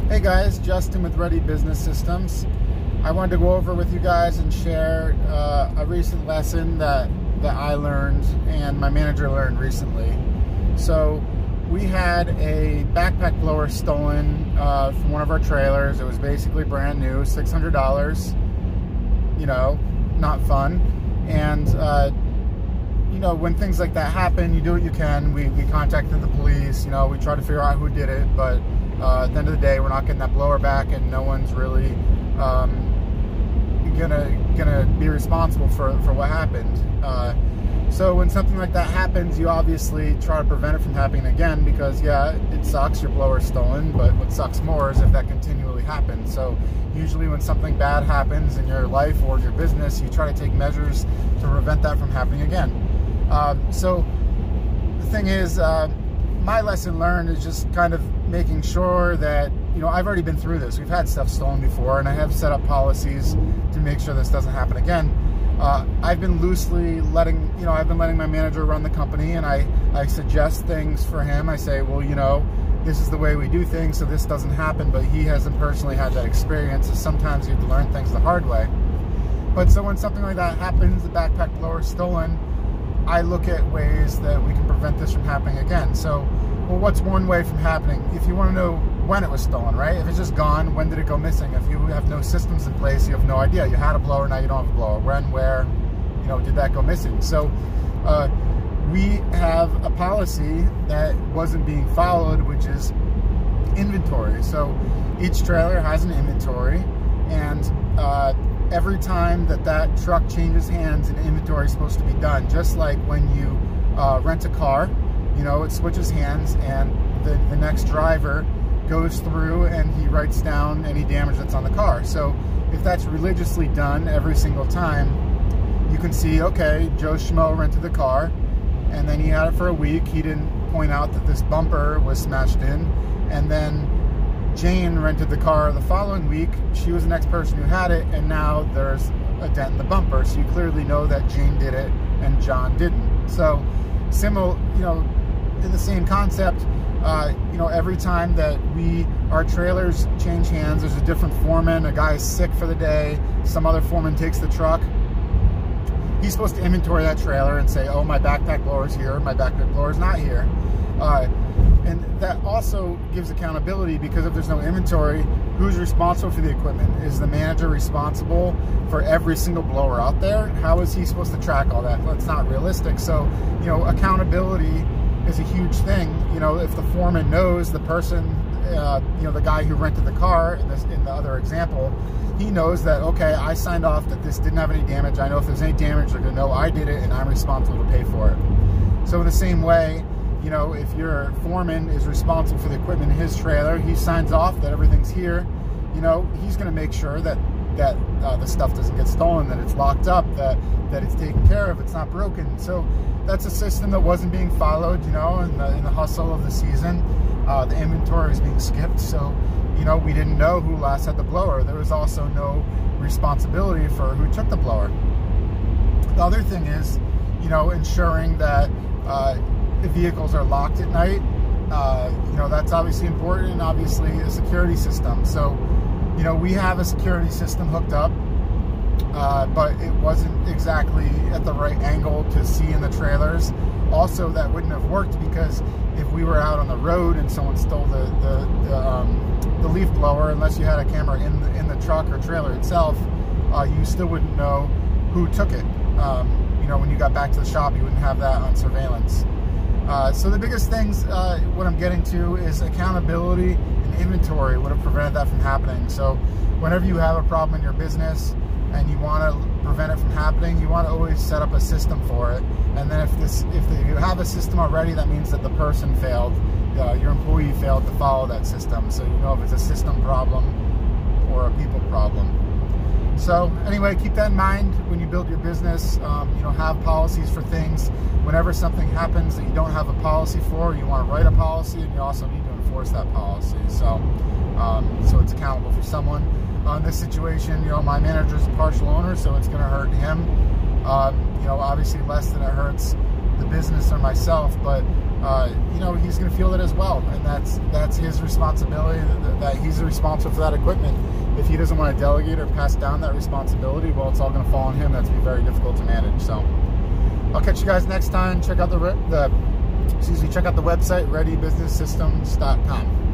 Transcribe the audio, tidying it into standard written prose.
Hey guys, Justin with Ready Business Systems. I wanted to go over with you guys and share a recent lesson that I learned and my manager learned recently. So we had a backpack blower stolen from one of our trailers. It was basically brand new, $600, you know, not fun. And you know, when things like that happen, you do what you can. We contacted the police, you know, we tried to figure out who did it, but at the end of the day, we're not getting that blower back, and no one's really gonna be responsible for what happened. So when something like that happens, you obviously try to prevent it from happening again, because yeah, it sucks, your blower's stolen, but what sucks more is if that continually happens. So usually when something bad happens in your life or your business, you try to take measures to prevent that from happening again. So the thing is, my lesson learned is just kind of making sure that, you know, I've already been through this. We've had stuff stolen before, and I have set up policies to make sure this doesn't happen again. I've been loosely letting my manager run the company, and I suggest things for him. I say, well, you know, this is the way we do things, so this doesn't happen, but he hasn't personally had that experience, so sometimes you have to learn things the hard way. But so when something like that happens, the backpack blower is stolen, I look at ways that we can prevent this from happening again. So, well, what's one way from happening? If you want to know when it was stolen, right? If it's just gone, when did it go missing? If you have no systems in place, you have no idea. You had a blower, now you don't have a blower. When, where, you know, did that go missing? So we have a policy that wasn't being followed, which is inventory. So each trailer has an inventory, and every time that truck changes hands, an inventory is supposed to be done. Just like when you rent a car, you know, it switches hands, and the next driver goes through and he writes down any damage that's on the car. So if that's religiously done every single time, you can see, okay, Joe Schmo rented the car, and then he had it for a week. He didn't point out that this bumper was smashed in. And then Jane rented the car the following week. She was the next person who had it, and now there's a dent in the bumper. So you clearly know that Jane did it and John didn't. So similar, you know, in the same concept, you know, every time that our trailers change hands, there's a different foreman. A guy is sick for the day, some other foreman takes the truck. He's supposed to inventory that trailer and say, oh, my backpack blower's here, my backpack blower's not here. And that also gives accountability, because if there's no inventory, who's responsible for the equipment? Is the manager responsible for every single blower out there? How is he supposed to track all that? Well, it's not realistic. So, you know, accountability is a huge thing. You know, if the foreman knows the person, you know, the guy who rented the car in the other example, he knows that, okay, I signed off that this didn't have any damage. I know if there's any damage, they're gonna know I did it and I'm responsible to pay for it. So in the same way, you know, if your foreman is responsible for the equipment in his trailer, he signs off that everything's here, you know, he's gonna make sure that the stuff doesn't get stolen, that it's locked up, that it's taken care of, it's not broken. So that's a system that wasn't being followed, you know, in the hustle of the season. The inventory was being skipped, so, you know, we didn't know who last had the blower. There was also no responsibility for who took the blower. The other thing is, you know, ensuring that the vehicles are locked at night. You know, that's obviously important, and obviously a security system. So, you know, we have a security system hooked up, but it wasn't exactly at the right angle to see in the trailers. Also, that wouldn't have worked, because if we were out on the road and someone stole the leaf blower, unless you had a camera in the truck or trailer itself, you still wouldn't know who took it. You know, when you got back to the shop, you wouldn't have that on surveillance. So the biggest things, what I'm getting to, is accountability and inventory would have prevented that from happening. So whenever you have a problem in your business and you want to prevent it from happening, you want to always set up a system for it. And then if you have a system already, that means that the person failed, your employee failed to follow that system. So you know if it's a system problem or a people problem. So anyway, keep that in mind when you build your business. You know, have policies for things. Whenever something happens that you don't have a policy for, you want to write a policy, and you also need to enforce that policy. So, so it's accountable for someone. In this situation, you know, my manager's a partial owner, so it's going to hurt him. You know, obviously less than it hurts the business or myself, but you know, he's going to feel it as well, and that's his responsibility. That he's responsible for that equipment. If he doesn't want to delegate or pass down that responsibility, well, it's all going to fall on him. That's going to be very difficult to manage. So I'll catch you guys next time. Check out check out the website, readybusinesssystems.com.